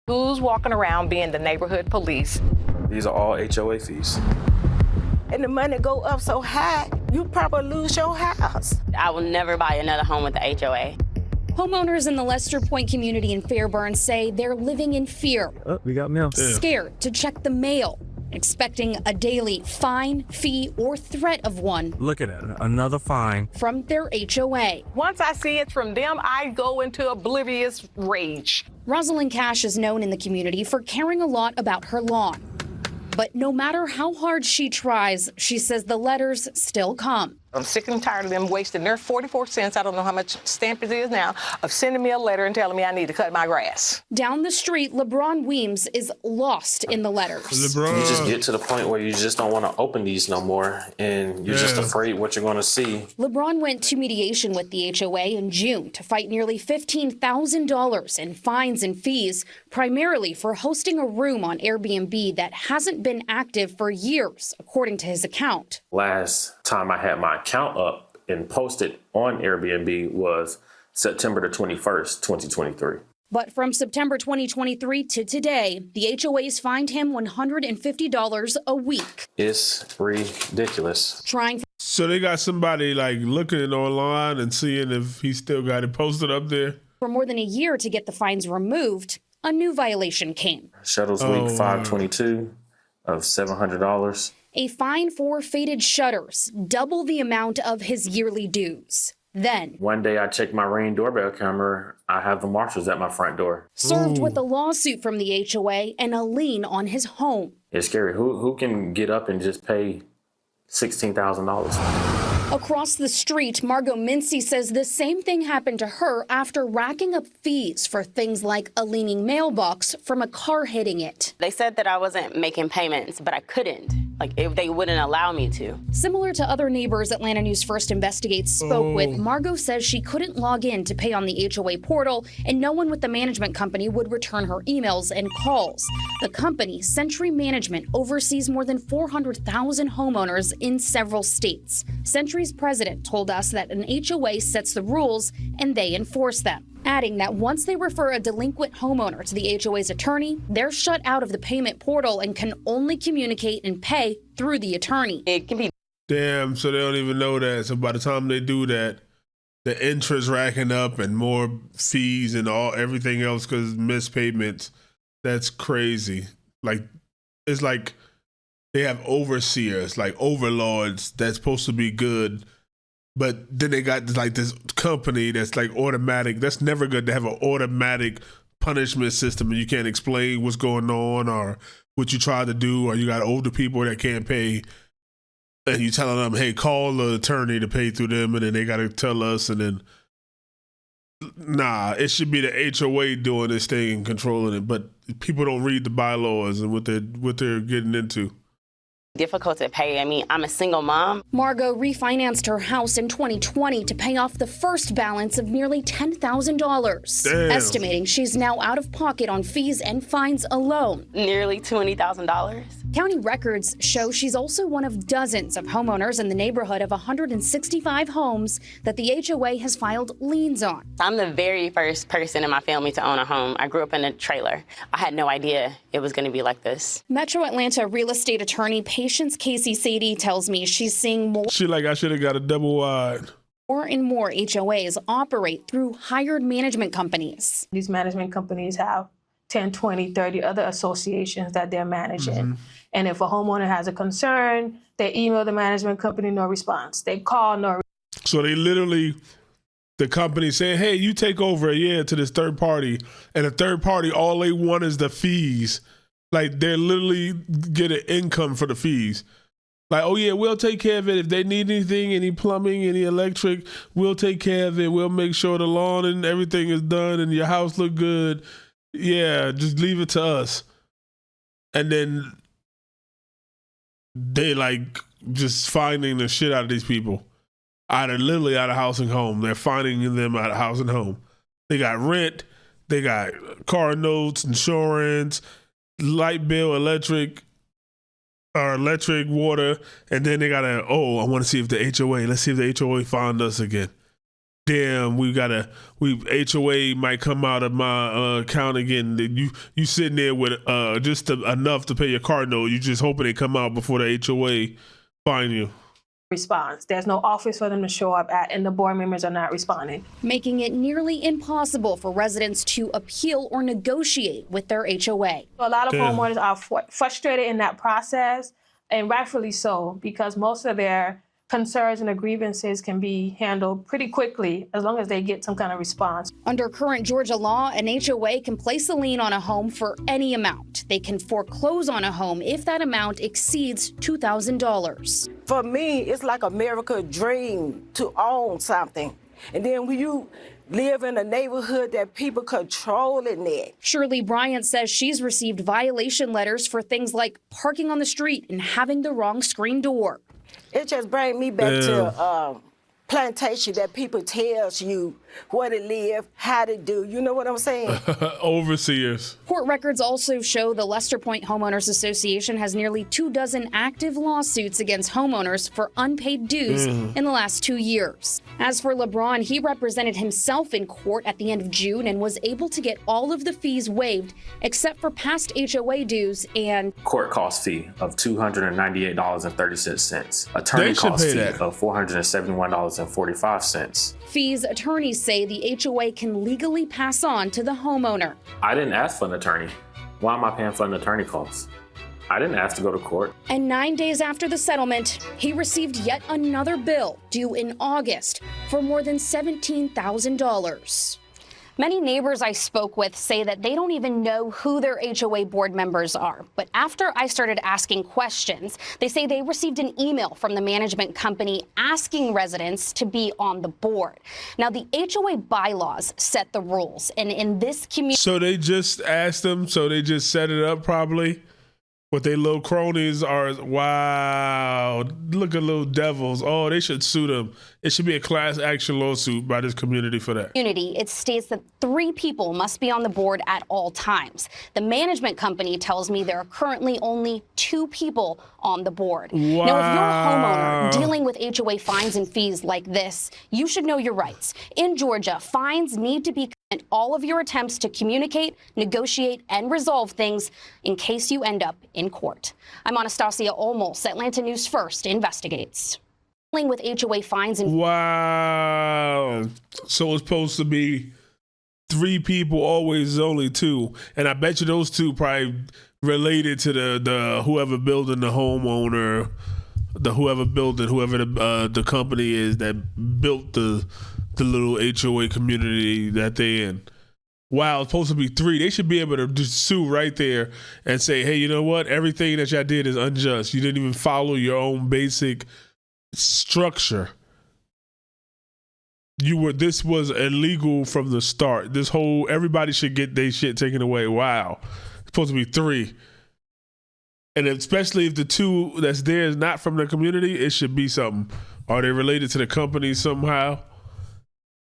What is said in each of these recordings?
Who's walking around being the neighborhood police? These are all HOA fees. And the money go up so high, you probably lose your house. I will never buy another home with the HOA. Homeowners in the Lester Point community in Fairburn say they're living in fear. Oh, we got mail. Scared to check the mail, expecting a daily fine, fee, or threat of one. Look at it, another fine. From their HOA. Once I see it from them, I go into oblivious rage. Rosalind Cash is known in the community for caring a lot about her lawn. But no matter how hard she tries, she says the letters still come. I'm sick and tired of them wasting their 44 cents, I don't know how much stamp it is now, of sending me a letter and telling me I need to cut my grass. Down the street, LeBron Weems is lost in the letters. LeBron. You just get to the point where you just don't want to open these no more, and you're just afraid what you're going to see. LeBron went to mediation with the HOA in June to fight nearly $15,000 in fines and fees, primarily for hosting a room on Airbnb that hasn't been active for years, according to his account. Last time I had my account up and posted on Airbnb was September the 21st, 2023. But from September 2023 to today, the HOAs fined him $150 a week. It's ridiculous. So they got somebody like looking online and seeing if he still got it posted up there? For more than a year to get the fines removed, a new violation came. Shuttles week 522 of $700. A fine for faded shutters, double the amount of his yearly dues. Then, one day I checked my Ring doorbell camera. I have the marshals at my front door. Served with a lawsuit from the HOA and a lien on his home. It's scary. Who can get up and just pay $16,000? Across the street, Margot Mincy says the same thing happened to her after racking up fees for things like a leaning mailbox from a car hitting it. They said that I wasn't making payments, but I couldn't. If they wouldn't allow me to. Similar to other neighbors Atlanta News First Investigates spoke with, Margot says she couldn't log in to pay on the HOA portal, and no one with the management company would return her emails and calls. The company, Century Management, oversees more than 400,000 homeowners in several states. Century's president told us that an HOA sets the rules and they enforce them, adding that once they refer a delinquent homeowner to the HOA's attorney, they're shut out of the payment portal and can only communicate and pay through the attorney. It can be. Damn, so they don't even know that. So by the time they do that, the interest racking up and more fees and everything else because missed payments. That's crazy. It's like they have overseers, like overlords that's supposed to be good. But then they got this company that's like automatic. That's never good to have an automatic punishment system and you can't explain what's going on or what you tried to do, or you got older people that can't pay and you telling them, hey, call the attorney to pay through them, and then they got to tell us, and then it should be the HOA doing this thing and controlling it. But people don't read the bylaws and what they're getting into. Difficult to pay. I mean, I'm a single mom. Margot refinanced her house in 2020 to pay off the first balance of nearly $10,000, estimating she's now out of pocket on fees and fines alone. Nearly $20,000. County records show she's also one of dozens of homeowners in the neighborhood of 165 homes that the HOA has filed liens on. I'm the very first person in my family to own a home. I grew up in a trailer. I had no idea it was going to be like this. Metro Atlanta real estate attorney Patience Casey Sadie tells me she's seeing more. I should have got a double wide. More and more HOAs operate through hired management companies. These management companies have 10, 20, 30 other associations that they're managing. Mm-hmm. And if a homeowner has a concern, they email the management company, no response. They call, no response. So they literally, the company saying, hey, you take over to this third party. And the third party, all they want is the fees. Like, they literally get an income for the fees. Like, oh, yeah, we'll take care of it. If they need anything, any plumbing, any electric, we'll take care of it. We'll make sure the lawn and everything is done and your house look good. Yeah, just leave it to us. And then they just finding the shit out of these people. Literally out of house and home. They're finding them out of house and home. They got rent. They got car notes, insurance, light bill, electric, water. And then they got I want to see if the HOA, let's see if the HOA found us again. damn, HOA might come out of my account again. You sitting there with just enough to pay your car note. You just hoping they come out before the HOA find you. Response. There's no office for them to show up at, and the board members are not responding, making it nearly impossible for residents to appeal or negotiate with their HOA. A lot of homeowners are frustrated in that process, and rightfully so, because most of their concerns and grievances can be handled pretty quickly as long as they get some kind of response. Under current Georgia law, an HOA can place a lien on a home for any amount. They can foreclose on a home if that amount exceeds $2,000. For me, it's like a miracle dream to own something. And then when you live in a neighborhood that people controlling it. Shirley Bryant says she's received violation letters for things like parking on the street and having the wrong screen door. It just brings me back to plantation that people tells you where to live, how to do. You know what I'm saying? Overseers. Court records also show the Lester Point Homeowners Association has nearly 24 active lawsuits against homeowners for unpaid dues in the last 2 years. As for LeBron, he represented himself in court at the end of June and was able to get all of the fees waived except for past HOA dues and court cost fee of $298.36, attorney cost fee of $471.45. Fees attorneys say the HOA can legally pass on to the homeowner. I didn't ask for an attorney. Why am I paying for an attorney cost? I didn't ask to go to court. And 9 days after the settlement, he received yet another bill due in August for more than $17,000. Many neighbors I spoke with say that they don't even know who their HOA board members are. But after I started asking questions, they say they received an email from the management company asking residents to be on the board. Now, the HOA bylaws set the rules, and in this community... So they just asked them, so they just set it up probably? What they little cronies are, wow, look at little devils. Oh, they should sue them. It should be a class action lawsuit by this community for that. It states that 3 people must be on the board at all times. The management company tells me there are currently only 2 people on the board. Wow. Now, if you're a homeowner dealing with HOA fines and fees like this, you should know your rights. In Georgia, fines need to be all of your attempts to communicate, negotiate, and resolve things in case you end up in court. I'm Anastasia Olmos, Atlanta News First investigates. Dealing with HOA fines and wow. So it's supposed to be 3 people, always only 2. And I bet you those 2 probably related to the whoever building the homeowner, whoever the company is that built the little HOA community that they in. Wow, it's supposed to be 3. They should be able to just sue right there and say, hey, you know what? Everything that y'all did is unjust. You didn't even follow your own basic structure. This was illegal from the start. Everybody should get their shit taken away. Wow. It's supposed to be 3. And especially if the 2 that's there is not from the community, it should be something. Are they related to the company somehow?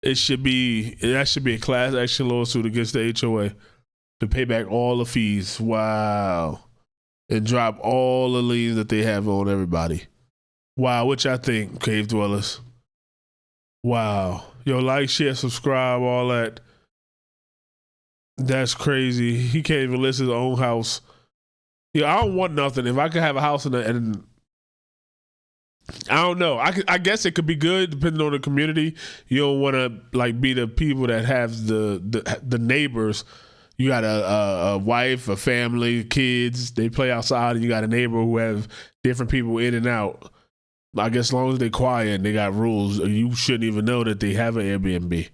That should be a class action lawsuit against the HOA to pay back all the fees. Wow. And drop all the liens that they have on everybody. Wow, what y'all think, Cave Dwellers? Wow. Yo, like, share, subscribe, all that. That's crazy. He can't even list his own house. Yeah, I don't want nothing. If I could have a house and I don't know. I guess it could be good depending on the community. You don't want to be the people that have the neighbors. You got a wife, a family, kids. They play outside, and you got a neighbor who have different people in and out. I guess as long as they're quiet and they got rules, you shouldn't even know that they have an Airbnb.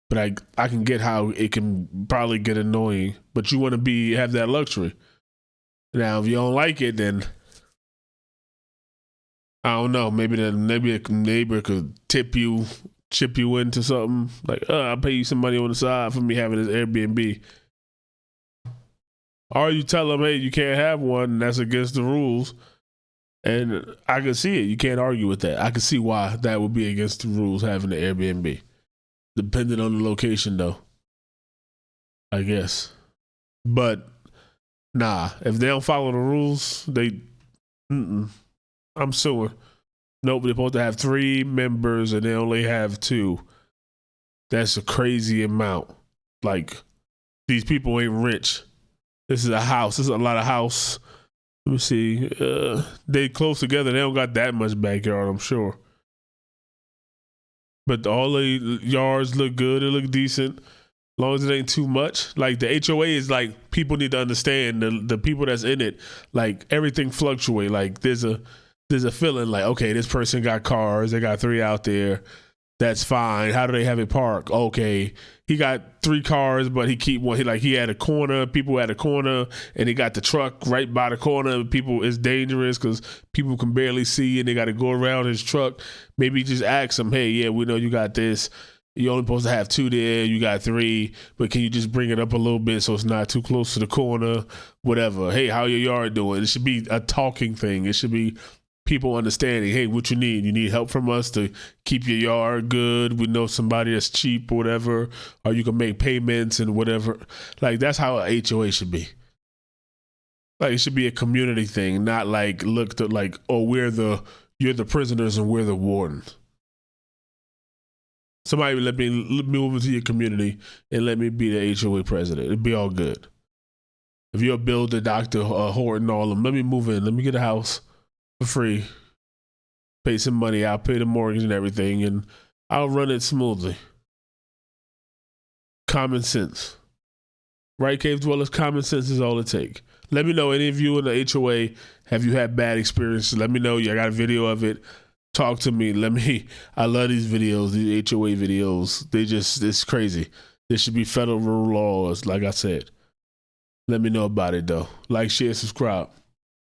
But I can get how it can probably get annoying. But you want to have that luxury. Now, if you don't like it, then I don't know. Maybe a neighbor could chip you into something like, I'll pay you some money on the side for me having this Airbnb. Or you tell them, hey, you can't have one, and that's against the rules. And I can see it. You can't argue with that. I can see why that would be against the rules, having the Airbnb. Depending on the location, though, I guess. But nah, if they don't follow the rules, I'm suing. Nope, they're supposed to have 3 members and they only have 2. That's a crazy amount. Like, these people ain't rich. This is a house. This is a lot of house. Let me see. They close together. They don't got that much backyard, I'm sure. But all the yards look good. It look decent. As long as it ain't too much. Like, the HOA is like, people need to understand, the people that's in it, like, everything fluctuate. Like, there's a feeling like, okay, this person got cars. They got 3 out there. That's fine. How do they have it parked? Okay, he got 3 cars, but he keep one. He had a corner. People had a corner, and he got the truck right by the corner. People, it's dangerous because people can barely see, and they got to go around his truck. Maybe just ask him, hey, yeah, we know you got this. You're only supposed to have 2 there. You got 3, but can you just bring it up a little bit so it's not too close to the corner? Whatever. Hey, how your yard doing? It should be a talking thing. It should be people understanding, hey, what you need? You need help from us to keep your yard good. We know somebody that's cheap or whatever, or you can make payments and whatever. Like, that's how a HOA should be. Like, it should be a community thing, not like look at like, oh, you're the prisoners and we're the wardens. Somebody let me move into your community and let me be the HOA president. It'd be all good. If you're a builder, doctor, Horton, all of them, let me move in. Let me get a house for free, pay some money, I'll pay the mortgage and everything, and I'll run it smoothly. Common sense. Right, Cave Dwellers? Common sense is all it takes. Let me know, any of you in the HOA, have you had bad experiences? Let me know. I got a video of it. Talk to me. I love these videos, these HOA videos. It's crazy. There should be federal laws, like I said. Let me know about it, though. Like, share, subscribe.